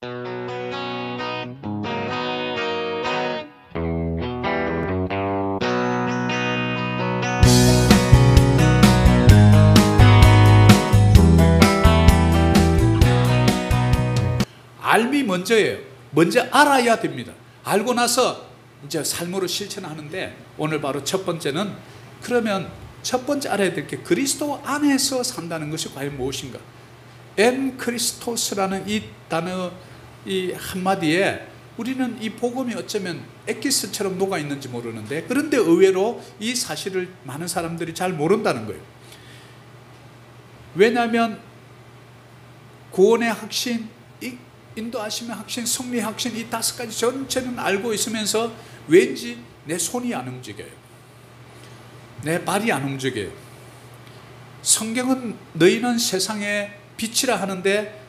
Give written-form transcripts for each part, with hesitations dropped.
알미 먼저예요. 먼저 알아야 됩니다. 알고 나서 이제 삶으로 실천하는데, 오늘 바로 첫 번째는, 그러면 첫 번째 알아야 될 게 그리스도 안에서 산다는 것이 과연 무엇인가? 엔 크리스토스라는 이 단어, 이 한마디에 우리는 이 복음이 어쩌면 엑기스처럼 녹아있는지 모르는데, 그런데 의외로 이 사실을 많은 사람들이 잘 모른다는 거예요. 왜냐하면 구원의 확신, 인도하심의 확신, 승리의 확신, 이 5가지 전체는 알고 있으면서 왠지 내 손이 안 움직여요. 내 발이 안 움직여요. 성경은 너희는 세상의 빛이라 하는데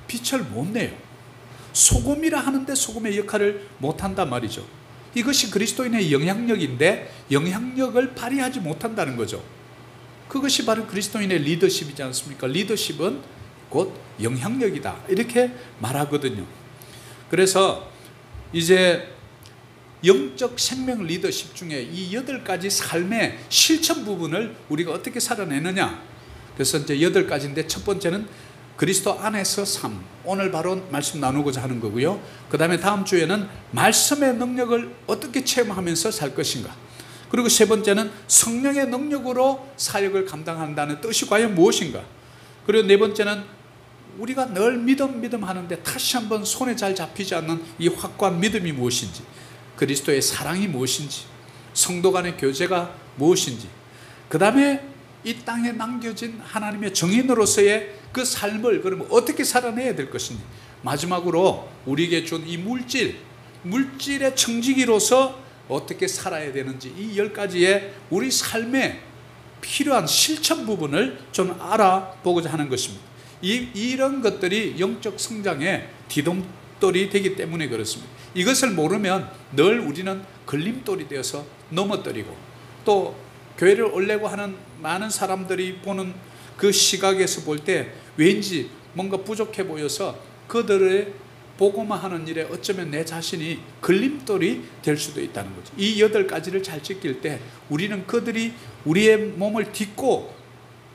빛을 못 내요. 소금이라 하는데 소금의 역할을 못한단 말이죠. 이것이 그리스도인의 영향력인데 영향력을 발휘하지 못한다는 거죠. 그것이 바로 그리스도인의 리더십이지 않습니까? 리더십은 곧 영향력이다, 이렇게 말하거든요. 그래서 이제 영적 생명 리더십 중에 이 8가지 삶의 실천 부분을 우리가 어떻게 살아내느냐. 그래서 이제 8가지인데, 첫 번째는 그리스도 안에서 삶, 오늘 바로 말씀 나누고자 하는 거고요. 그 다음에 다음 주에는 말씀의 능력을 어떻게 체험하면서 살 것인가. 그리고 세 번째는 성령의 능력으로 사역을 감당한다는 뜻이 과연 무엇인가. 그리고 네 번째는 우리가 늘 믿음 하는데 다시 한번 손에 잘 잡히지 않는 이 확고한 믿음이 무엇인지, 그리스도의 사랑이 무엇인지, 성도 간의 교제가 무엇인지, 그 다음에 이 땅에 남겨진 하나님의 정인으로서의 그 삶을 그러면 어떻게 살아내야 될 것인지, 마지막으로 우리에게 준 이 물질의 청지기로서 어떻게 살아야 되는지, 이 10가지의 우리 삶에 필요한 실천 부분을 좀 알아보고자 하는 것입니다. 이런 것들이 영적 성장의 디딤돌이 되기 때문에 그렇습니다. 이것을 모르면 늘 우리는 걸림돌이 되어서 넘어뜨리고, 또 교회를 올려고 하는 많은 사람들이 보는 그 시각에서 볼 때 왠지 뭔가 부족해 보여서 그들의 복음화하는 일에 어쩌면 내 자신이 걸림돌이 될 수도 있다는 거죠. 이 8가지를 잘 지킬 때 우리는 그들이 우리의 몸을 딛고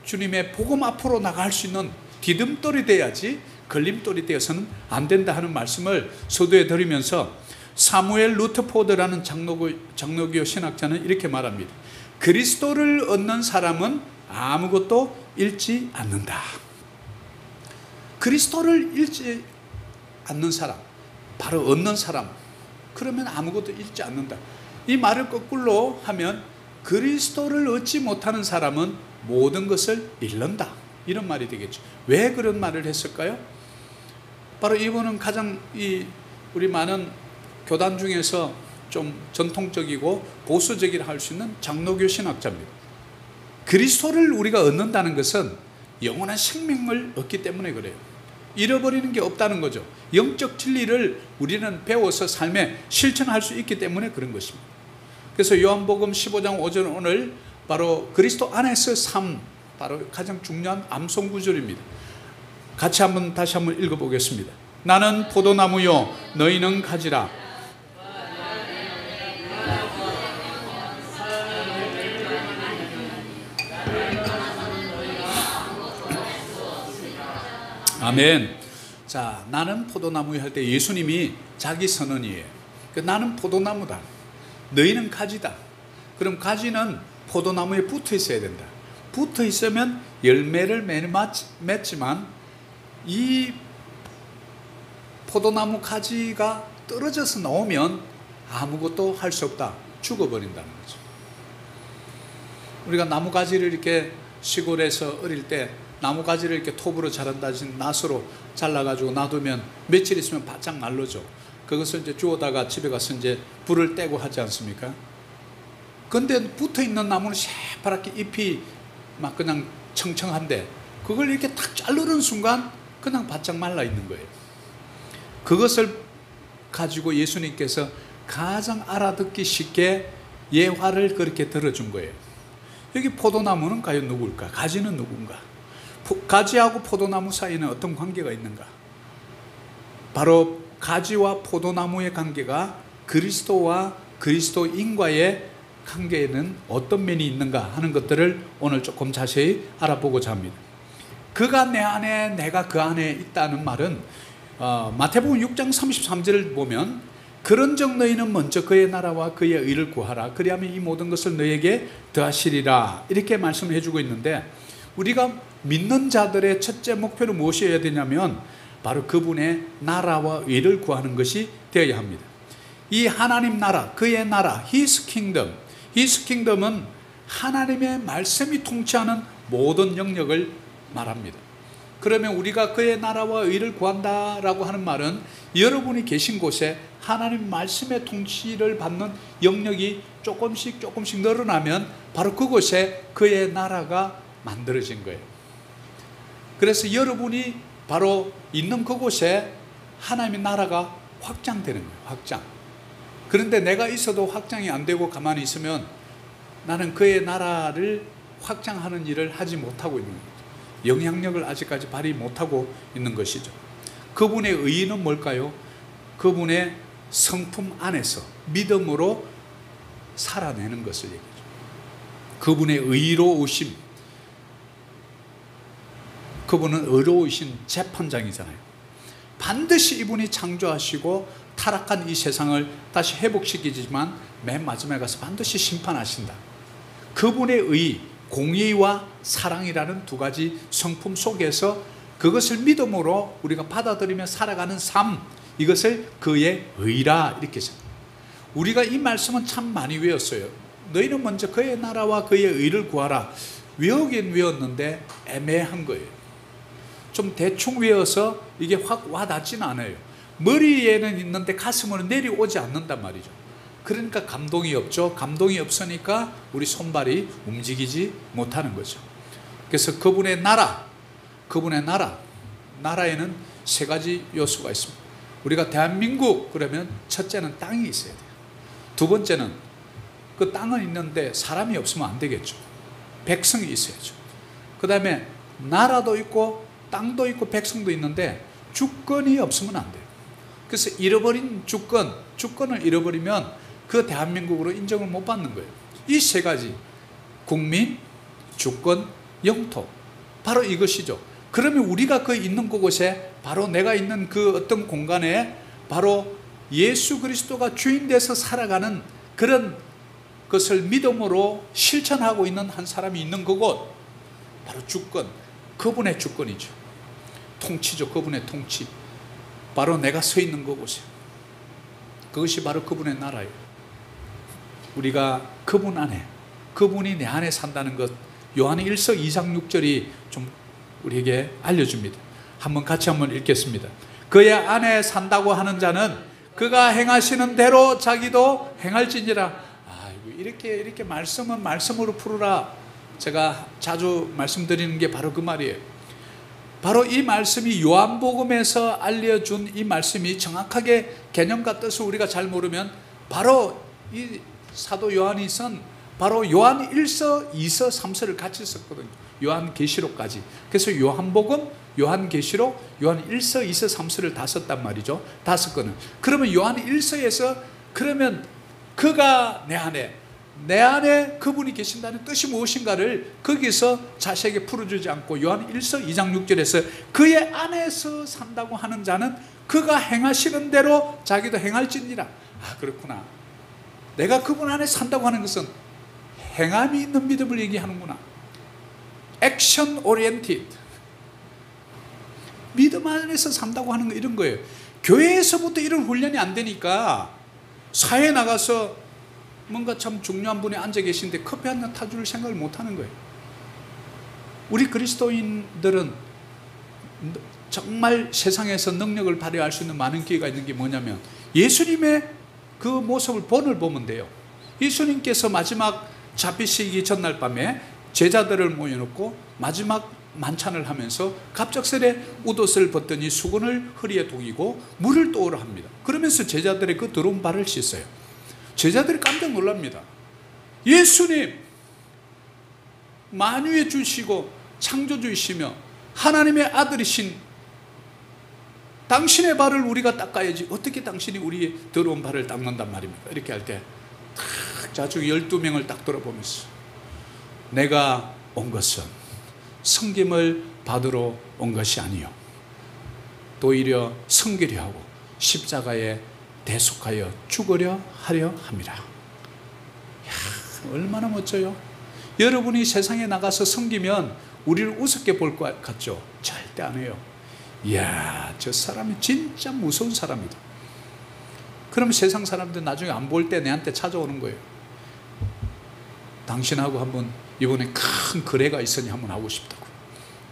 주님의 복음 앞으로 나갈 수 있는 디딤돌이 돼야지 걸림돌이 되어서는 안 된다 하는 말씀을 소두에 드리면서, 사무엘 루터포드라는 장로교 신학자는 이렇게 말합니다. 그리스도를 얻는 사람은 아무것도 잃지 않는다. 그리스도를 잃지 않는 사람, 바로 얻는 사람, 그러면 아무것도 잃지 않는다. 이 말을 거꾸로 하면 그리스도를 얻지 못하는 사람은 모든 것을 잃는다, 이런 말이 되겠죠. 왜 그런 말을 했을까요? 바로 이분은 가장 우리 많은 교단 중에서 좀 전통적이고 보수적이라 할 수 있는 장로교 신학자입니다. 그리스도를 우리가 얻는다는 것은 영원한 생명을 얻기 때문에 그래요. 잃어버리는 게 없다는 거죠. 영적 진리를 우리는 배워서 삶에 실천할 수 있기 때문에 그런 것입니다. 그래서 요한복음 15장 5절, 오늘 바로 그리스도 안에서 삶, 바로 가장 중요한 암송 구절입니다. 같이 다시 한번 읽어보겠습니다. 나는 포도나무요 너희는 가지라. 아멘. 자, 나는 포도나무요 할 때 예수님이 자기 선언이에요. 나는 포도나무다, 너희는 가지다. 그럼 가지는 포도나무에 붙어 있어야 된다. 붙어 있으면 열매를 맺지만 이 포도나무 가지가 떨어져서 나오면 아무것도 할 수 없다, 죽어버린다는 거죠. 우리가 나무 가지를 이렇게 시골에서 어릴 때 나무 가지를 이렇게 톱으로 자른다든지 낫으로 잘라가지고 놔두면 며칠 있으면 바짝 말르죠. 그것을 이제 주워다가 집에 가서 이제 불을 떼고 하지 않습니까? 근데 붙어 있는 나무는 새파랗게 잎이 막 그냥 청청한데, 그걸 이렇게 탁 자르는 순간 그냥 바짝 말라 있는 거예요. 그것을 가지고 예수님께서 가장 알아듣기 쉽게 예화를 그렇게 들어준 거예요. 여기 포도나무는 과연 누굴까? 가지는 누군가? 가지하고 포도나무 사이에는 어떤 관계가 있는가? 바로 가지와 포도나무의 관계가 그리스도와 그리스도인과의 관계에는 어떤 면이 있는가 하는 것들을 오늘 조금 자세히 알아보고자 합니다. 그가 내 안에 내가 그 안에 있다는 말은 마태복음 6장 33절을 보면 그런즉 너희는 먼저 그의 나라와 그의 의를 구하라 그리하면 이 모든 것을 너희에게 더하시리라 이렇게 말씀을 해주고 있는데, 우리가 믿는 자들의 첫째 목표는 무엇이어야 되냐면 바로 그분의 나라와 의를 구하는 것이 되어야 합니다. 이 하나님 나라, 그의 나라, His Kingdom, His Kingdom은 하나님의 말씀이 통치하는 모든 영역을 말합니다. 그러면 우리가 그의 나라와 의를 구한다라고 하는 말은 여러분이 계신 곳에 하나님 말씀의 통치를 받는 영역이 조금씩 늘어나면 바로 그곳에 그의 나라가 만들어진 거예요. 그래서 여러분이 바로 있는 그곳에 하나님의 나라가 확장되는 거예요. 확장. 그런데 내가 있어도 확장이 안 되고 가만히 있으면 나는 그의 나라를 확장하는 일을 하지 못하고 있는 거예요. 영향력을 아직까지 발휘 못하고 있는 것이죠. 그분의 의의는 뭘까요? 그분의 성품 안에서 믿음으로 살아내는 것을 얘기하죠. 그분의 의로우심, 그분은 의로우신 재판장이잖아요. 반드시 이분이 창조하시고 타락한 이 세상을 다시 회복시키지만 맨 마지막에 가서 반드시 심판하신다. 그분의 의, 공의와 사랑이라는 두 가지 성품 속에서 그것을 믿음으로 우리가 받아들이며 살아가는 삶, 이것을 그의 의라 이렇게 생각합니다. 우리가 이 말씀은 참 많이 외웠어요. 너희는 먼저 그의 나라와 그의 의를 구하라. 외우긴 외웠는데 애매한 거예요. 좀 대충 외워서 이게 확 와닿지는 않아요. 머리에는 있는데 가슴으로 내려오지 않는단 말이죠. 그러니까 감동이 없죠. 감동이 없으니까 우리 손발이 움직이지 못하는 거죠. 그래서 그분의 나라, 나라에는 세 가지 요소가 있습니다. 우리가 대한민국 그러면 첫째는 땅이 있어야 돼요. 두 번째는 그 땅은 있는데 사람이 없으면 안 되겠죠. 백성이 있어야죠. 그 다음에 나라도 있고 땅도 있고 백성도 있는데 주권이 없으면 안 돼요. 그래서 잃어버린 주권을 잃어버리면 그 대한민국으로 인정을 못 받는 거예요. 이 세 가지, 국민, 주권, 영토, 바로 이것이죠. 그러면 우리가 그 있는 그곳에 바로 내가 있는 그 어떤 공간에 바로 예수 그리스도가 주인 돼서 살아가는 그런 것을 믿음으로 실천하고 있는 한 사람이 있는 그곳, 바로 주권, 그분의 주권이죠. 통치죠. 그분의 통치. 바로 내가 서 있는 그곳에, 그것이 바로 그분의 나라예요. 우리가 그분 안에, 그분이 내 안에 산다는 것, 요한 1서 2장 6절이 좀 우리에게 알려줍니다. 같이 한번 읽겠습니다. 그의 안에 산다고 하는 자는 그가 행하시는 대로 자기도 행할지니라. 이렇게 말씀은 말씀으로 풀으라. 제가 자주 말씀드리는 게 바로 그 말이에요. 바로 이 말씀이 요한복음에서 알려준 이 말씀이 정확하게 개념과 뜻을 우리가 잘 모르면 바로 이 사도 요한이 쓴 바로 요한 1서, 2서, 3서를 같이 썼거든요. 요한계시록까지. 그래서 요한복음, 요한계시록, 요한 1서, 2서, 3서를 다 썼단 말이죠. 5권을. 그러면 요한 1서에서 그러면 그가 내 안에 그분이 계신다는 뜻이 무엇인가를 거기서 자세하게 풀어주지 않고 요한 1서 2장 6절에서 그의 안에서 산다고 하는 자는 그가 행하시는 대로 자기도 행할지니라. 그렇구나. 내가 그분 안에 산다고 하는 것은 행함이 있는 믿음을 얘기하는구나. 액션 오리엔티드. 믿음 안에서 산다고 하는 거 이런 거예요. 교회에서부터 이런 훈련이 안 되니까 사회에 나가서 뭔가 참 중요한 분이 앉아 계신데 커피 한 잔 타줄 생각을 못 하는 거예요. 우리 그리스도인들은 정말 세상에서 능력을 발휘할 수 있는 많은 기회가 있는 게 뭐냐면 예수님의 그 모습을 본을 보면 돼요. 예수님께서 마지막 잡히시기 전날 밤에 제자들을 모여놓고 마지막 만찬을 하면서 갑작스레 웃옷을 벗더니 수건을 허리에 동이고 물을 떠오라 합니다. 그러면서 제자들의 그 더러운 발을 씻어요. 제자들이 깜짝 놀랍니다. 예수님, 만유의 주시고 창조주이시며 하나님의 아들이신 당신의 발을 우리가 닦아야지 어떻게 당신이 우리의 더러운 발을 닦는단 말입니까? 이렇게 할 때 자주 12명을 딱 돌아보면서 내가 온 것은 섬김을 받으러 온 것이 아니요 도리어 섬기려 하고 십자가에 대속하여 죽으려 하려 함이라. 이야, 얼마나 멋져요. 여러분이 세상에 나가서 섬기면 우리를 우습게 볼 것 같죠? 절대 안 해요. 이야, 저 사람이 진짜 무서운 사람이다. 그럼 세상 사람들 나중에 안 볼 때 내한테 찾아오는 거예요. 당신하고 한번 이번에 큰 거래가 있으니 한번 하고 싶다고.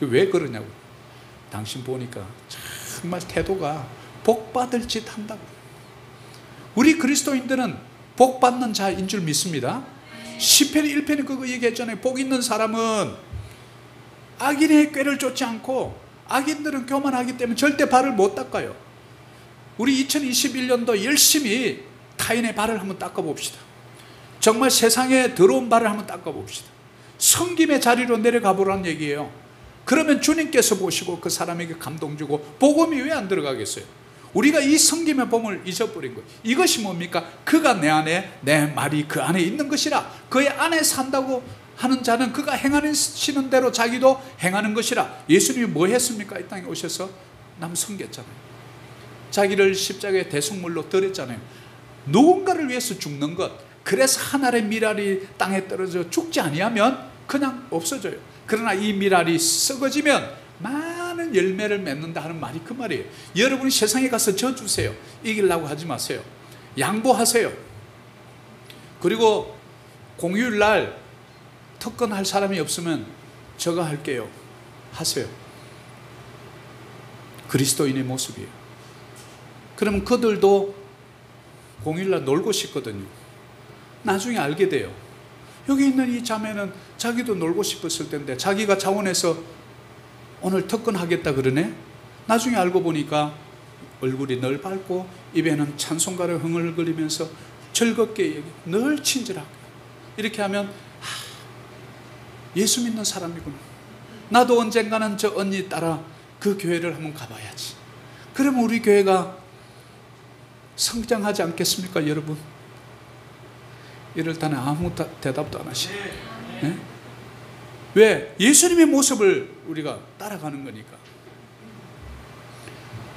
왜 그러냐고. 당신 보니까 정말 태도가 복 받을 짓 한다고. 우리 그리스도인들은 복 받는 자인 줄 믿습니다. 시편 1편에 그거 얘기했잖아요. 복 있는 사람은 악인의 꾀를 쫓지 않고, 악인들은 교만하기 때문에 절대 발을 못 닦아요. 우리 2021년도 열심히 타인의 발을 한번 닦아봅시다. 정말 세상에 더러운 발을 한번 닦아봅시다. 섬김의 자리로 내려가 보라는 얘기예요. 그러면 주님께서 보시고 그 사람에게 감동 주고 복음이 왜 안 들어가겠어요? 우리가 이 섬김의 복음을 잊어버린 거예요. 이것이 뭡니까? 그가 내 안에, 내 말이 그 안에 있는 것이라. 그의 안에 산다고 하는 자는 그가 행하시는 대로 자기도 행하는 것이라. 예수님이 뭐 했습니까? 이 땅에 오셔서 남 섬겼잖아요. 자기를 십자가의 대속물로 드렸잖아요. 누군가를 위해서 죽는 것. 그래서 하늘의 미랄이 땅에 떨어져 죽지 아니하면 그냥 없어져요. 그러나 이 미랄이 썩어지면 많은 열매를 맺는다 하는 말이 그 말이에요. 여러분이 세상에 가서 저 주세요. 이기려고 하지 마세요. 양보하세요. 그리고 공휴일날 특권할 사람이 없으면 저가 할게요. 하세요. 그리스도인의 모습이에요. 그러면 그들도 공휴일날 놀고 싶거든요. 나중에 알게 돼요. 여기 있는 이 자매는 자기도 놀고 싶었을 텐데 자기가 자원해서 오늘 특권하겠다 그러네. 나중에 알고 보니까 얼굴이 늘 밝고 입에는 찬송가를 흥얼거리면서 즐겁게 늘 친절하고 이렇게 하면 예수 믿는 사람이구나. 나도 언젠가는 저 언니 따라 그 교회를 한번 가봐야지. 그러면 우리 교회가 성장하지 않겠습니까, 여러분? 이럴 때는 아무 대답도 안 하시네. 네? 왜? 예수님의 모습을 우리가 따라가는 거니까.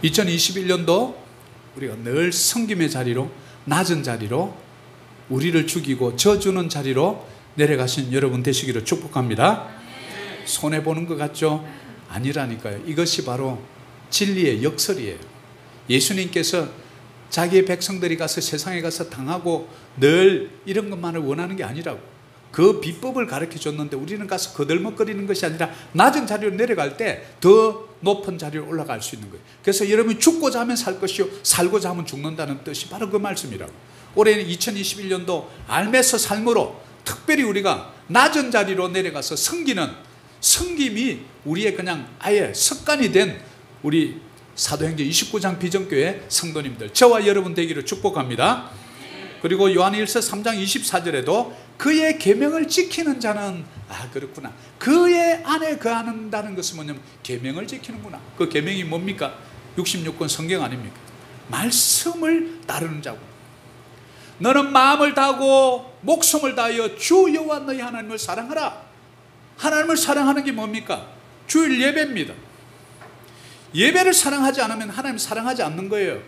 2021년도 우리가 늘 섬김의 자리로, 낮은 자리로, 우리를 죽이고 져주는 자리로 내려가신 여러분 되시기를 축복합니다. 손해보는 것 같죠? 아니라니까요. 이것이 바로 진리의 역설이에요. 예수님께서 자기의 백성들이 가서 세상에 가서 당하고 늘 이런 것만을 원하는 게 아니라고. 그 비법을 가르쳐 줬는데 우리는 가서 거들먹거리는 것이 아니라 낮은 자리로 내려갈 때 더 높은 자리로 올라갈 수 있는 거예요. 그래서 여러분이 죽고자 하면 살 것이요 살고자 하면 죽는다는 뜻이 바로 그 말씀이라고. 올해는 2021년도 알면서 삶으로 특별히 우리가 낮은 자리로 내려가서 섬김이 우리의 그냥 아예 습관이 된 우리 사도행전 29장 비전교회 성도님들, 저와 여러분 되기를 축복합니다. 그리고 요한일서 3장 24절에도 그의 계명을 지키는 자는 그렇구나. 그의 안에 거한다는 것은 뭐냐면 계명을 지키는구나. 그 계명이 뭡니까? 66권 성경 아닙니까? 말씀을 따르는 자고. 너는 마음을 다하고 목숨을 다하여 주 여호와 너희 하나님을 사랑하라. 하나님을 사랑하는 게 뭡니까? 주일 예배입니다. 예배를 사랑하지 않으면 하나님 사랑하지 않는 거예요.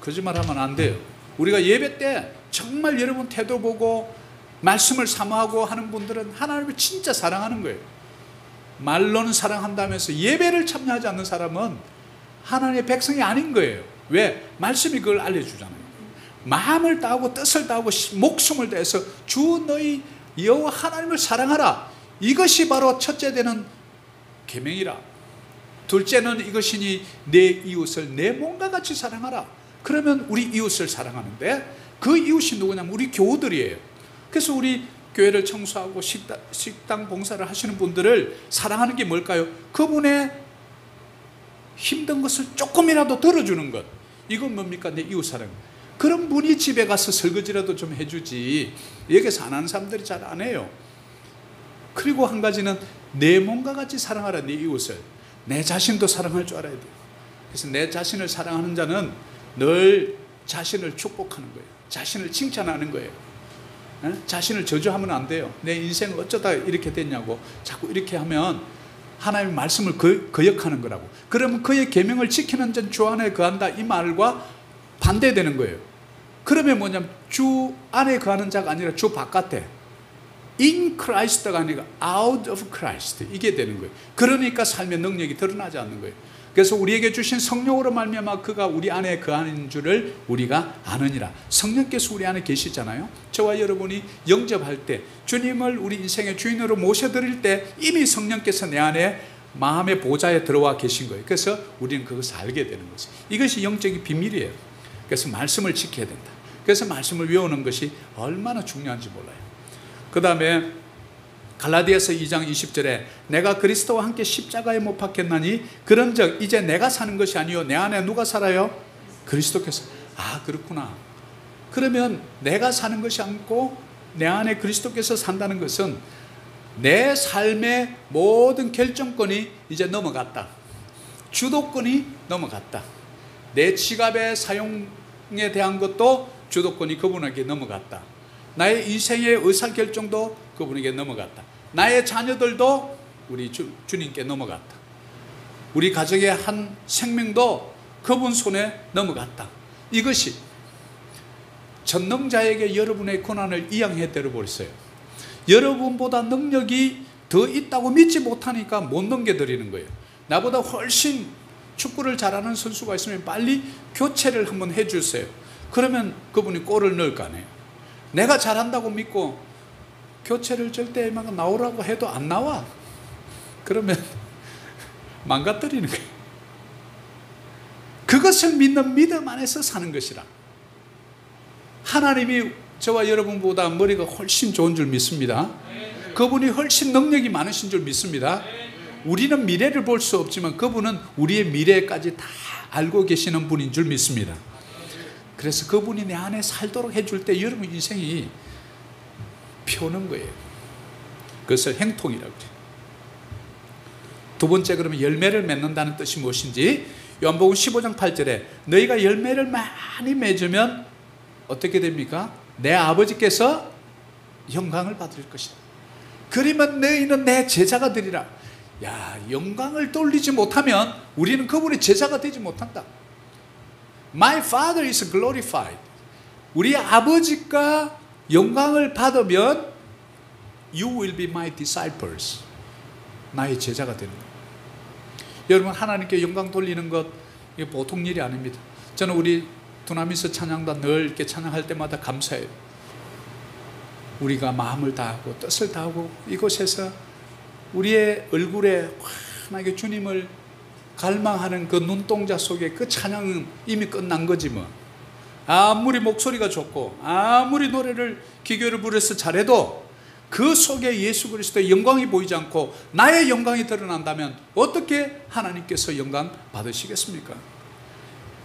거짓말하면 안 돼요. 우리가 예배 때 정말 여러분 태도 보고 말씀을 사모하고 하는 분들은 하나님을 진짜 사랑하는 거예요. 말로는 사랑한다면서 예배를 참여하지 않는 사람은 하나님의 백성이 아닌 거예요. 왜? 말씀이 그걸 알려주잖아요. 마음을 다하고 뜻을 다하고 목숨을 다해서 주 너희 여호와 하나님을 사랑하라. 이것이 바로 첫째 되는 계명이라. 둘째는 이것이니 내 이웃을 내 몸과 같이 사랑하라. 그러면 우리 이웃을 사랑하는데 그 이웃이 누구냐면 우리 교우들이에요. 그래서 우리 교회를 청소하고 식당 봉사를 하시는 분들을 사랑하는 게 뭘까요? 그분의 힘든 것을 조금이라도 들어주는 것. 이건 뭡니까? 내 이웃 사랑. 그런 분이 집에 가서 설거지라도 좀 해주지 여기서 안 하는 사람들이 잘 안 해요. 그리고 한 가지는 내 몸과 같이 사랑하라. 내 이웃을 내 자신도 사랑할 줄 알아야 돼요. 그래서 내 자신을 사랑하는 자는 늘 자신을 축복하는 거예요. 자신을 칭찬하는 거예요. 자신을 저주하면 안 돼요. 내 인생 어쩌다 이렇게 됐냐고 자꾸 이렇게 하면 하나님의 말씀을 거역하는 거라고. 그러면 그의 계명을 지키는 자는 주 안에 거한다, 이 말과 반대되는 거예요. 그러면 뭐냐면 주 안에 거하는 자가 아니라 주 바깥에, in Christ가 아니라 out of Christ, 이게 되는 거예요. 그러니까 삶의 능력이 드러나지 않는 거예요. 그래서 우리에게 주신 성령으로 말미암아 그가 우리 안에 거하는 줄을 우리가 아느니라. 성령께서 우리 안에 계시잖아요. 저와 여러분이 영접할 때, 주님을 우리 인생의 주인으로 모셔드릴 때 이미 성령께서 내 안에 마음의 보좌에 들어와 계신 거예요. 그래서 우리는 그것을 알게 되는 거죠. 이것이 영적인 비밀이에요. 그래서 말씀을 지켜야 된다. 그래서 말씀을 외우는 것이 얼마나 중요한지 몰라요. 그 다음에 갈라디아서 2장 20절에 내가 그리스도와 함께 십자가에 못 박혔나니 그런즉 이제 내가 사는 것이 아니요 내 안에 누가 살아요? 그리스도께서. 아, 그렇구나. 그러면 내가 사는 것이 아니고 내 안에 그리스도께서 산다는 것은 내 삶의 모든 결정권이 이제 넘어갔다. 주도권이 넘어갔다. 내 지갑의 사용에 대한 것도 주도권이 그분에게 넘어갔다. 나의 인생의 의사결정도 그분에게 넘어갔다. 나의 자녀들도 우리 주님께 넘어갔다. 우리 가정의 한 생명도 그분 손에 넘어갔다. 이것이 전능자에게 여러분의 권한을 이양해 드려버렸어요. 여러분보다 능력이 더 있다고 믿지 못하니까 못 넘겨드리는 거예요. 나보다 훨씬 축구를 잘하는 선수가 있으면 빨리 교체를 한번 해주세요. 그러면 그분이 골을 넣을 거 아니에요. 내가 잘한다고 믿고 교체를 절대 막 나오라고 해도 안 나와. 그러면 망가뜨리는 거예요. 그것을 믿는 믿음 안에서 사는 것이라. 하나님이 저와 여러분보다 머리가 훨씬 좋은 줄 믿습니다. 그분이 훨씬 능력이 많으신 줄 믿습니다. 우리는 미래를 볼 수 없지만 그분은 우리의 미래까지 다 알고 계시는 분인 줄 믿습니다. 그래서 그분이 내 안에 살도록 해줄 때 여러분 인생이 펴는 거예요. 그것을 행통이라고 해요. 두 번째, 그러면 열매를 맺는다는 뜻이 무엇인지 요한복음 15장 8절에 너희가 열매를 많이 맺으면 어떻게 됩니까? 내 아버지께서 영광을 받을 것이다. 그러면 너희는 내 제자가 되리라. 야, 영광을 돌리지 못하면 우리는 그분의 제자가 되지 못한다. My Father is glorified. 우리 아버지가 영광을 받으면 You will be my disciples. 나의 제자가 되는 거예요. 여러분, 하나님께 영광 돌리는 것 이게 보통 일이 아닙니다. 저는 우리 두나미스 찬양단 늘 이렇게 찬양할 때마다 감사해요. 우리가 마음을 다하고 뜻을 다하고 이곳에서 우리의 얼굴에 환하게 주님을 갈망하는 그 눈동자 속에 그 찬양은 이미 끝난 거지 뭐. 아무리 목소리가 좋고 아무리 노래를 기교를 부려서 잘해도 그 속에 예수 그리스도의 영광이 보이지 않고 나의 영광이 드러난다면 어떻게 하나님께서 영광 받으시겠습니까?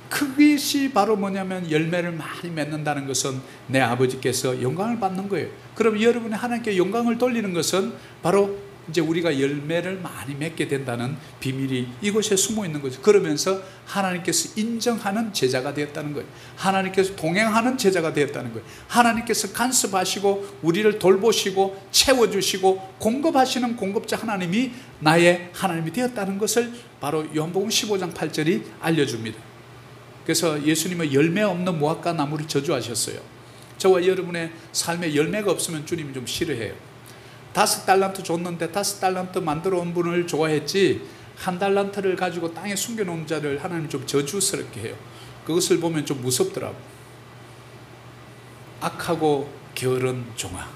그것이 바로 뭐냐면 열매를 많이 맺는다는 것은 내 아버지께서 영광을 받는 거예요. 그럼 여러분이 하나님께 영광을 돌리는 것은 바로 이제 우리가 열매를 많이 맺게 된다는 비밀이 이곳에 숨어 있는 거죠. 그러면서 하나님께서 인정하는 제자가 되었다는 거예요. 하나님께서 동행하는 제자가 되었다는 거예요. 하나님께서 간섭하시고 우리를 돌보시고 채워주시고 공급하시는 공급자 하나님이 나의 하나님이 되었다는 것을 바로 요한복음 15장 8절이 알려줍니다. 그래서 예수님은 열매 없는 무화과 나무를 저주하셨어요. 저와 여러분의 삶에 열매가 없으면 주님이 좀 싫어해요. 5달란트 줬는데 5달란트 만들어 온 분을 좋아했지 1달란트를 가지고 땅에 숨겨놓은 자를 하나님 좀 저주스럽게 해요. 그것을 보면 좀 무섭더라고. 악하고 게으른 종아.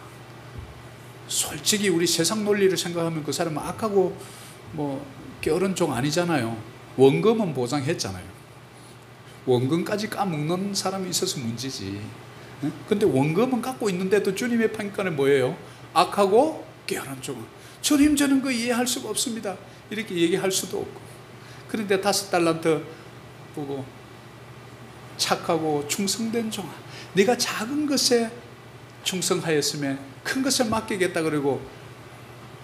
솔직히 우리 세상 논리를 생각하면 그 사람은 악하고 뭐 게으른 종 아니잖아요. 원금은 보장했잖아요. 원금까지 까먹는 사람이 있어서 문제지. 근데 원금은 갖고 있는데도 주님의 판결은 뭐예요? 악하고 게으른 종아. 주님, 저는 그 이해할 수가 없습니다. 이렇게 얘기할 수도 없고. 그런데 5달란트 보고 착하고 충성된 종아, 네가 작은 것에 충성하였으면 큰 것을 맡기겠다. 그리고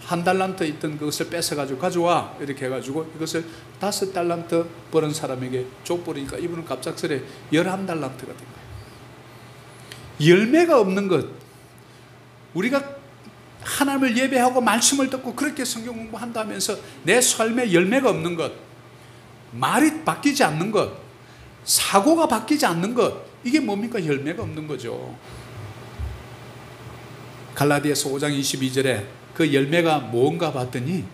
1달란트 있던 그것을 뺏어가지고 가져와 이렇게 해가지고 이것을 5달란트 버는 사람에게 족보니까 이분은 갑작스레 11달란트가 된 거예요. 열매가 없는 것, 우리가 하나님을 예배하고 말씀을 듣고 그렇게 성경 공부한다면서 내 삶에 열매가 없는 것, 말이 바뀌지 않는 것, 사고가 바뀌지 않는 것, 이게 뭡니까? 열매가 없는 거죠. 갈라디아서 5장 22절에 그 열매가 뭔가 봤더니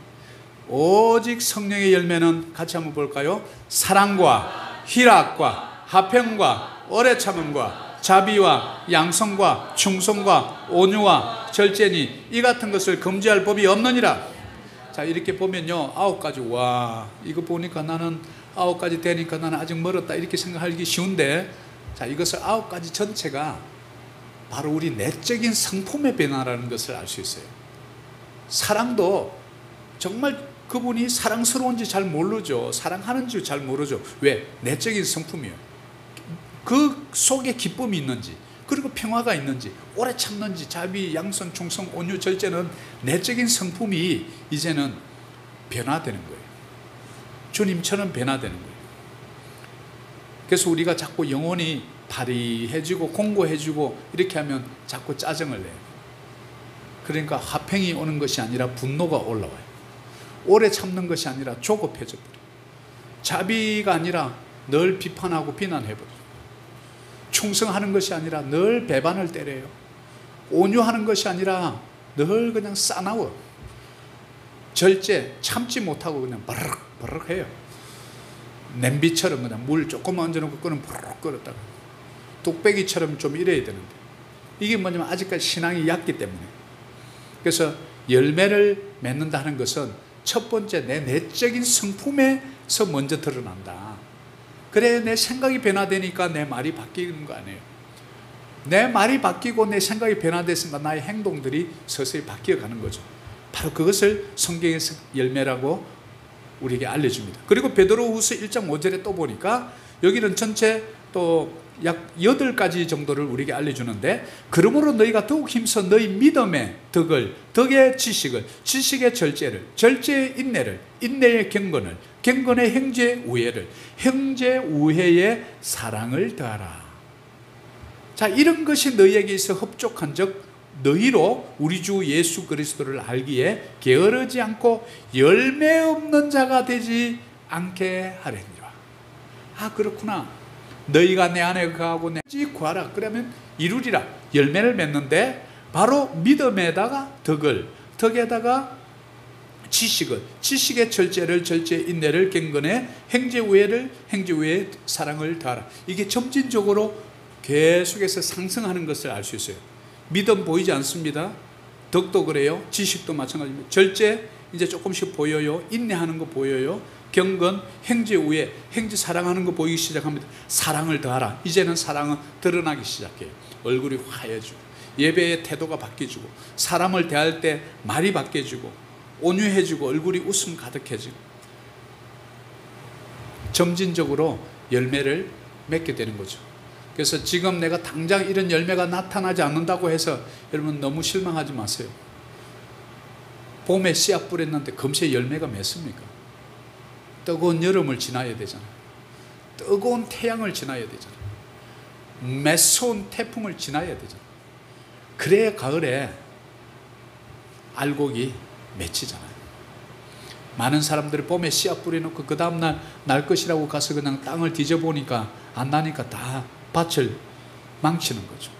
오직 성령의 열매는 같이 한번 볼까요? 사랑과 희락과 화평과 오래 참음과 자비와 양성과 충성과 온유와 절제니 이 같은 것을 금지할 법이 없느니라. 자, 이렇게 보면요, 9가지. 와, 이거 보니까 나는 9가지 되니까 나는 아직 멀었다 이렇게 생각하기 쉬운데, 자, 이것을 9가지 전체가 바로 우리 내적인 성품의 변화라는 것을 알 수 있어요. 사랑도 정말 그분이 사랑스러운지 잘 모르죠. 사랑하는지 잘 모르죠. 왜? 내적인 성품이에요. 그 속에 기쁨이 있는지, 그리고 평화가 있는지, 오래 참는지, 자비, 양선, 충성, 온유, 절제는 내적인 성품이 이제는 변화되는 거예요. 주님처럼 변화되는 거예요. 그래서 우리가 자꾸 영혼이 발휘해지고 공고해지고 이렇게 하면 자꾸 짜증을 내요. 그러니까 화평이 오는 것이 아니라 분노가 올라와요. 오래 참는 것이 아니라 조급해져 버려요. 자비가 아니라 늘 비판하고 비난해버려요. 충성하는 것이 아니라 늘 배반을 때려요. 온유하는 것이 아니라 늘 그냥 싸나워. 절제, 참지 못하고 그냥 버럭버럭 해요. 냄비처럼 그냥 물 조금만 얹어놓고 끓으면 버럭 끓었다가, 뚝배기처럼 좀 이래야 되는데, 이게 뭐냐면 아직까지 신앙이 얕기 때문에. 그래서 열매를 맺는다는 것은 첫 번째 내 내적인 성품에서 먼저 드러난다. 그래, 내 생각이 변화되니까 내 말이 바뀌는 거 아니에요. 내 말이 바뀌고 내 생각이 변화됐으니까 나의 행동들이 서서히 바뀌어가는 거죠. 바로 그것을 성경에서 열매라고 우리에게 알려줍니다. 그리고 베드로후서 1장 5절에 또 보니까 여기는 전체 또 약 8가지 정도를 우리에게 알려주는데, 그러므로 너희가 더욱 힘써 너희 믿음의 덕을, 덕의 지식을, 지식의 절제를, 절제의 인내를, 인내의 경건을, 경건의 형제 우애를, 형제 우애의 사랑을 더하라. 자, 이런 것이 너희에게 있어 흡족한 적 너희로 우리 주 예수 그리스도를 알기에 게으르지 않고 열매 없는 자가 되지 않게 하려니와. 아, 그렇구나. 너희가 내 안에 거하고 내지 구하라. 그러면 이루리라. 열매를 맺는데 바로 믿음에다가 덕을, 덕에다가 지식을, 지식의 절제를, 절제의 인내를, 경건의 형제 우애를, 형제 우애의 사랑을 더하라. 이게 점진적으로 계속해서 상승하는 것을 알 수 있어요. 믿음 보이지 않습니다. 덕도 그래요. 지식도 마찬가지입니다. 절제 이제 조금씩 보여요. 인내하는 거 보여요. 경건, 형제 우애, 형제 사랑하는 거 보이기 시작합니다. 사랑을 더하라. 이제는 사랑은 드러나기 시작해요. 얼굴이 화해지고, 예배의 태도가 바뀌어지고, 사람을 대할 때 말이 바뀌어지고, 온유해지고, 얼굴이 웃음 가득해지고, 점진적으로 열매를 맺게 되는 거죠. 그래서 지금 내가 당장 이런 열매가 나타나지 않는다고 해서 여러분 너무 실망하지 마세요. 봄에 씨앗 뿌렸는데 금세 열매가 맺습니까? 뜨거운 여름을 지나야 되잖아요. 뜨거운 태양을 지나야 되잖아요. 매서운 태풍을 지나야 되잖아요. 그래야 가을에 알곡이 맺히잖아요. 많은 사람들이 봄에 씨앗 뿌려놓고 그 다음날 날 것이라고 가서 그냥 땅을 뒤져보니까 안 나니까 다 밭을 망치는 거죠.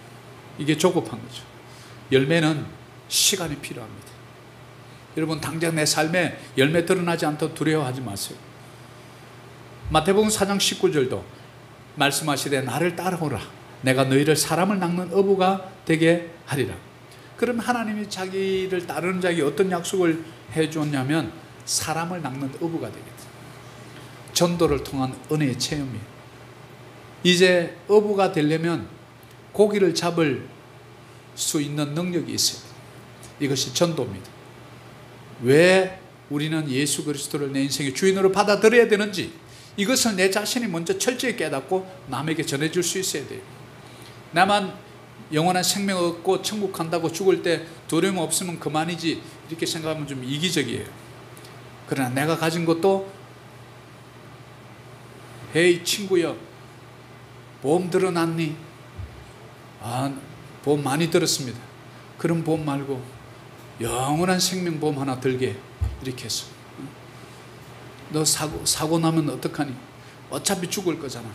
이게 조급한 거죠. 열매는 시간이 필요합니다. 여러분, 당장 내 삶에 열매 드러나지 않도록 두려워하지 마세요. 마태복음 4장 19절도 말씀하시되 나를 따라오라. 내가 너희를 사람을 낚는 어부가 되게 하리라. 그럼 하나님이 자기를 따르는 자에게 어떤 약속을 해줬냐면 사람을 낚는 어부가 되겠다. 전도를 통한 은혜의 체험이에요. 이제 어부가 되려면 고기를 잡을 수 있는 능력이 있어요. 이것이 전도입니다. 왜 우리는 예수 그리스도를 내 인생의 주인으로 받아들여야 되는지, 이것을 내 자신이 먼저 철저히 깨닫고 남에게 전해줄 수 있어야 돼요. 나만 영원한 생명 얻고 천국 간다고 죽을 때 두려움 없으면 그만이지 이렇게 생각하면 좀 이기적이에요. 그러나 내가 가진 것도 헤이 친구여, 보험 들어놨니? 아, 보험 많이 들었습니다. 그런 보험 말고 영원한 생명보험 하나 들게, 이렇게 해서. 너 사고 나면 어떡하니? 어차피 죽을 거잖아.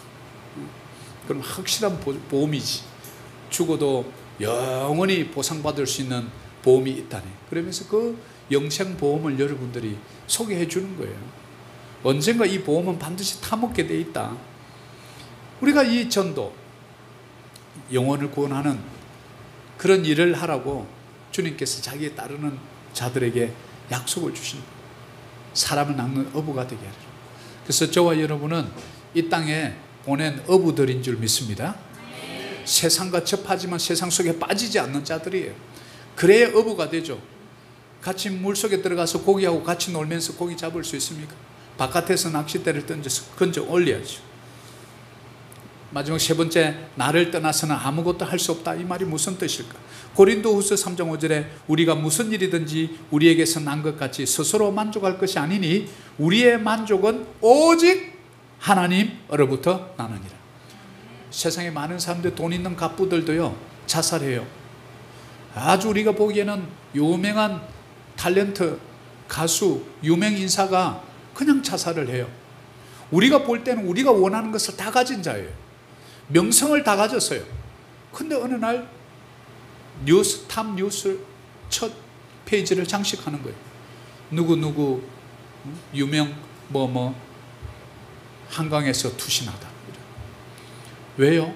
그럼 확실한 보험이지. 죽어도 영원히 보상받을 수 있는 보험이 있다네. 그러면서 그 영생보험을 여러분들이 소개해 주는 거예요. 언젠가 이 보험은 반드시 타먹게 돼 있다. 우리가 이 전도, 영혼을 구원하는 그런 일을 하라고 주님께서 자기에 따르는 자들에게 약속을 주신 거예요. 사람을 낳는 어부가 되게 하리라. 그래서 저와 여러분은 이 땅에 보낸 어부들인 줄 믿습니다. 세상과 접하지만 세상 속에 빠지지 않는 자들이에요. 그래야 어부가 되죠. 같이 물속에 들어가서 고기하고 같이 놀면서 고기 잡을 수 있습니까? 바깥에서 낚싯대를 던져서 건져 올려야죠. 마지막 세 번째, 나를 떠나서는 아무것도 할 수 없다. 이 말이 무슨 뜻일까? 고린도후서 3장 5절에 우리가 무슨 일이든지 우리에게서 난 것 같이 스스로 만족할 것이 아니니 우리의 만족은 오직 하나님으로부터 나느니라. 세상에 많은 사람들, 돈 있는 갑부들도요, 자살해요. 아주 우리가 보기에는 유명한 탤런트, 가수, 유명 인사가 그냥 자살을 해요. 우리가 볼 때는 우리가 원하는 것을 다 가진 자예요. 명성을 다 가졌어요. 근데 어느 날 탑 뉴스 첫 페이지를 장식하는 거예요. 누구 유명 한강에서 투신하다. 왜요?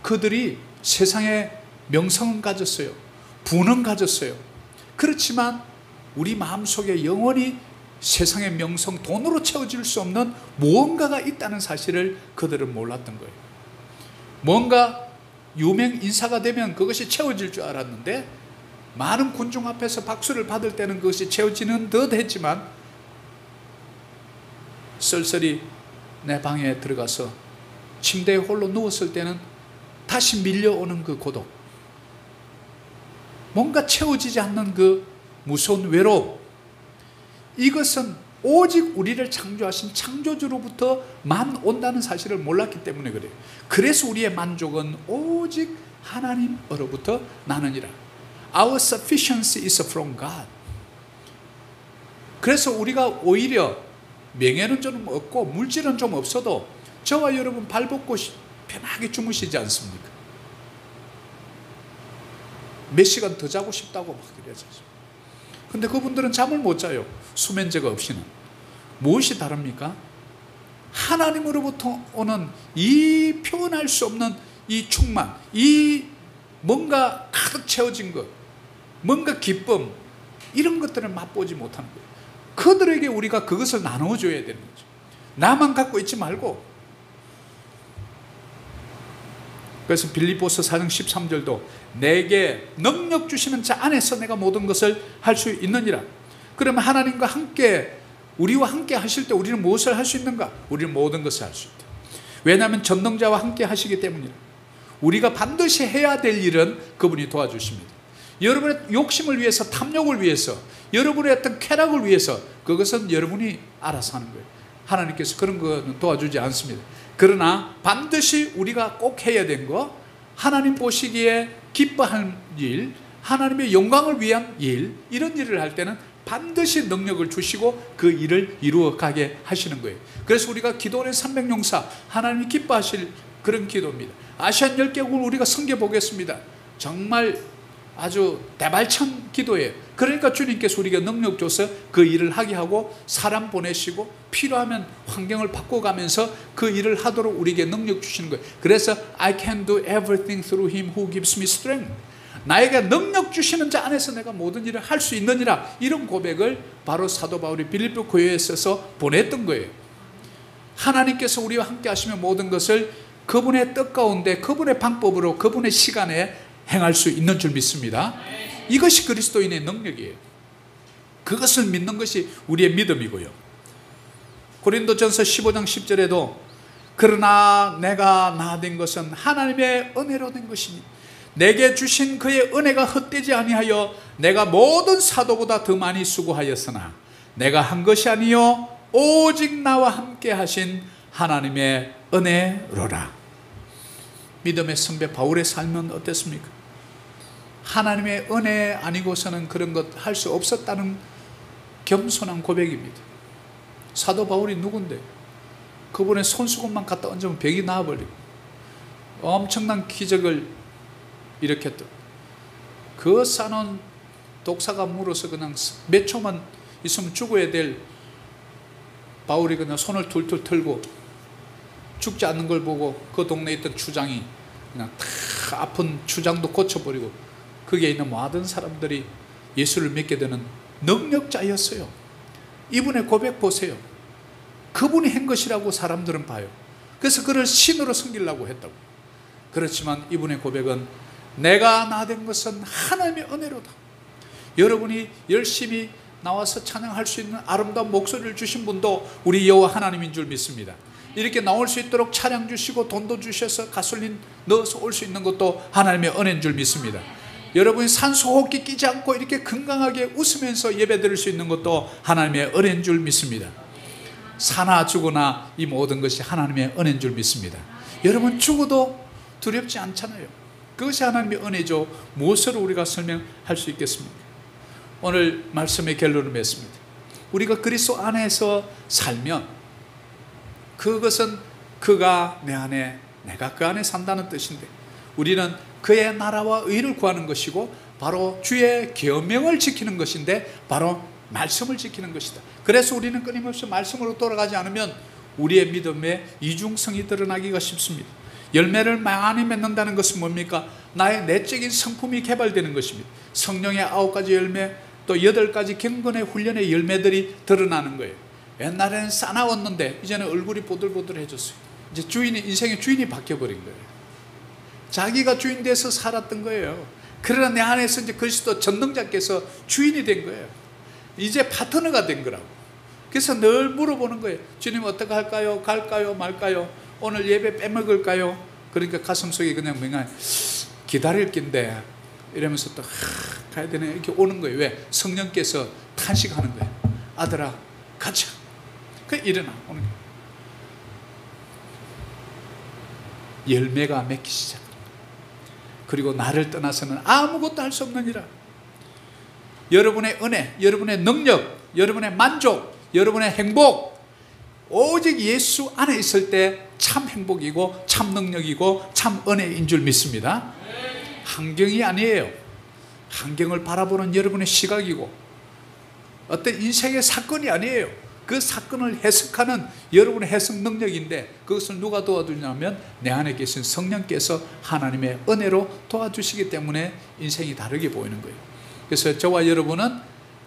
그들이 세상에 명성은 가졌어요. 부는 가졌어요. 그렇지만 우리 마음속에 영원히 세상의 명성, 돈으로 채워질 수 없는 무언가가 있다는 사실을 그들은 몰랐던 거예요. 뭔가 유명 인사가 되면 그것이 채워질 줄 알았는데, 많은 군중 앞에서 박수를 받을 때는 그것이 채워지는 듯 했지만, 쓸쓸히 내 방에 들어가서 침대에 홀로 누웠을 때는 다시 밀려오는 그 고독, 뭔가 채워지지 않는 그 무서운 외로움, 이것은 오직 우리를 창조하신 창조주로부터만 온다는 사실을 몰랐기 때문에 그래요. 그래서 우리의 만족은 오직 하나님으로부터 나느니라. Our sufficiency is from God. 그래서 우리가 오히려 명예는 좀 없고 물질은 좀 없어도 저와 여러분 발 벗고 편하게 주무시지 않습니까? 몇 시간 더 자고 싶다고 막 그래야죠. 근데 그분들은 잠을 못 자요. 수면제가 없이는. 무엇이 다릅니까? 하나님으로부터 오는 이 표현할 수 없는 이 충만, 이 뭔가 가득 채워진 것, 뭔가 기쁨, 이런 것들을 맛보지 못하는 거예요. 그들에게 우리가 그것을 나눠줘야 되는 거죠. 나만 갖고 있지 말고. 그래서 빌립보서 4장 13절도 내게 능력 주시는 자 안에서 내가 모든 것을 할 수 있느니라. 그러면 하나님과 함께, 우리와 함께 하실 때 우리는 무엇을 할 수 있는가? 우리는 모든 것을 할 수 있다. 왜냐하면 전능자와 함께 하시기 때문이라. 우리가 반드시 해야 될 일은 그분이 도와주십니다. 여러분의 욕심을 위해서, 탐욕을 위해서, 여러분의 어떤 쾌락을 위해서, 그것은 여러분이 알아서 하는 거예요. 하나님께서 그런 거는 도와주지 않습니다. 그러나 반드시 우리가 꼭 해야 된 거, 하나님 보시기에 기뻐할 일, 하나님의 영광을 위한 일, 이런 일을 할 때는 반드시 능력을 주시고 그 일을 이루어가게 하시는 거예요. 그래서 우리가 기도하는 300용사, 하나님이 기뻐하실 그런 기도입니다. 아시안 10개국을 우리가 섬겨보겠습니다. 정말 아주 대발천 기도예요. 그러니까 주님께서 우리가 능력 줘서 그 일을 하게 하고 사람 보내시고 필요하면 환경을 바꿔가면서 그 일을 하도록 우리에게 능력 주시는 거예요. 그래서 I can do everything through him who gives me strength. 나에게 능력 주시는 자 안에서 내가 모든 일을 할 수 있느니라. 이런 고백을 바로 사도 바울이 빌립보 교회에 써서 보냈던 거예요. 하나님께서 우리와 함께 하시면 모든 것을 그분의 뜻 가운데, 그분의 방법으로, 그분의 시간에 행할 수 있는 줄 믿습니다. 이것이 그리스도인의 능력이에요. 그것을 믿는 것이 우리의 믿음이고요. 고린도전서 15장 10절에도 그러나 내가 나 된 것은 하나님의 은혜로 된 것이니 내게 주신 그의 은혜가 헛되지 아니하여 내가 모든 사도보다 더 많이 수고하였으나 내가 한 것이 아니요 오직 나와 함께 하신 하나님의 은혜로라. 믿음의 선배 바울의 삶은 어땠습니까? 하나님의 은혜 아니고서는 그런 것 할 수 없었다는 겸손한 고백입니다. 사도 바울이 누군데? 그분의 손수건만 갖다 얹으면 병이 나아버리고 엄청난 기적을 일으켰던, 그 싸놓은 독사가 물어서 그냥 몇 초만 있으면 죽어야 될 바울이 그냥 손을 툴툴 털고 죽지 않는 걸 보고 그 동네에 있던 추장이 그냥 다 아픈 추장도 고쳐버리고 거기에 있는 모든 사람들이 예수를 믿게 되는 능력자였어요. 이분의 고백 보세요. 그분이 한 것이라고 사람들은 봐요. 그래서 그를 신으로 섬기려고 했다고. 그렇지만 이분의 고백은 내가 나 된 것은 하나님의 은혜로다. 여러분이 열심히 나와서 찬양할 수 있는 아름다운 목소리를 주신 분도 우리 여호와 하나님인 줄 믿습니다. 이렇게 나올 수 있도록 차량 주시고 돈도 주셔서 가솔린 넣어서 올 수 있는 것도 하나님의 은혜인 줄 믿습니다. 여러분이 산소호흡기 끼지 않고 이렇게 건강하게 웃으면서 예배 드릴 수 있는 것도 하나님의 은혜인 줄 믿습니다. 사나 죽으나 이 모든 것이 하나님의 은혜인 줄 믿습니다. 여러분 죽어도 두렵지 않잖아요. 그것이 하나님의 은혜죠. 무엇으로 우리가 설명할 수 있겠습니까? 오늘 말씀의 결론을 맺습니다. 우리가 그리스도 안에서 살면 그것은 그가 내 안에 내가 그 안에 산다는 뜻인데, 우리는 그의 나라와 의를 구하는 것이고 바로 주의 계명을 지키는 것인데 바로 말씀을 지키는 것이다. 그래서 우리는 끊임없이 말씀으로 돌아가지 않으면 우리의 믿음의 이중성이 드러나기가 쉽습니다. 열매를 많이 맺는다는 것은 뭡니까? 나의 내적인 성품이 개발되는 것입니다. 성령의 9가지 열매, 또 8가지 경건의 훈련의 열매들이 드러나는 거예요. 옛날에는 싸나웠는데 이제는 얼굴이 보들보들해졌어요. 이제 인생의 주인이 바뀌어버린 거예요. 자기가 주인 돼서 살았던 거예요. 그러나 내 안에서 이제 그리스도 전능자께서 주인이 된 거예요. 이제 파트너가 된 거라고. 그래서 늘 물어보는 거예요. 주님 어떻게 할까요? 갈까요? 말까요? 오늘 예배 빼먹을까요? 그러니까 가슴속에 그냥 뭔가 기다릴 낀데 이러면서 또 가야 되네 이렇게 오는 거예요. 왜? 성령께서 탄식하는 거예요. 아들아 가자. 그 일어나 오는 거예요. 열매가 맺기 시작합니다. 그리고 나를 떠나서는 아무것도 할 수 없느니라. 여러분의 은혜, 여러분의 능력, 여러분의 만족, 여러분의 행복, 오직 예수 안에 있을 때 참 행복이고 참 능력이고 참 은혜인 줄 믿습니다. 환경이 아니에요. 환경을 바라보는 여러분의 시각이고 어떤 인생의 사건이 아니에요. 그 사건을 해석하는 여러분의 해석 능력인데, 그것을 누가 도와주냐면 내 안에 계신 성령께서 하나님의 은혜로 도와주시기 때문에 인생이 다르게 보이는 거예요. 그래서 저와 여러분은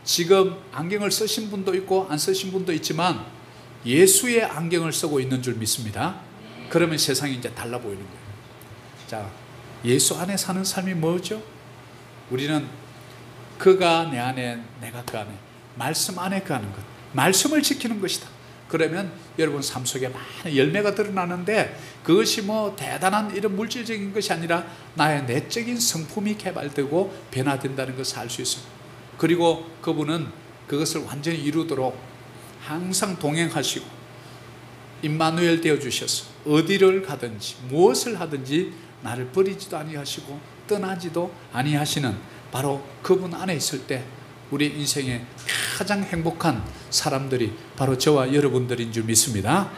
지금 안경을 쓰신 분도 있고 안 쓰신 분도 있지만 예수의 안경을 쓰고 있는 줄 믿습니다. 그러면 세상이 이제 달라 보이는 거예요. 자, 예수 안에 사는 삶이 뭐죠? 우리는 그가 내 안에 내가 그 안에, 말씀 안에 가는 것, 말씀을 지키는 것이다. 그러면 여러분 삶 속에 많은 열매가 드러나는데, 그것이 뭐 대단한 이런 물질적인 것이 아니라 나의 내적인 성품이 개발되고 변화된다는 것을 알 수 있어요. 그리고 그분은 그것을 완전히 이루도록 항상 동행하시고 임마누엘 되어주셔서 어디를 가든지 무엇을 하든지 나를 버리지도 아니하시고 떠나지도 아니하시는 바로 그분 안에 있을 때 우리 인생의 가장 행복한 사람들이 바로 저와 여러분들인 줄 믿습니다.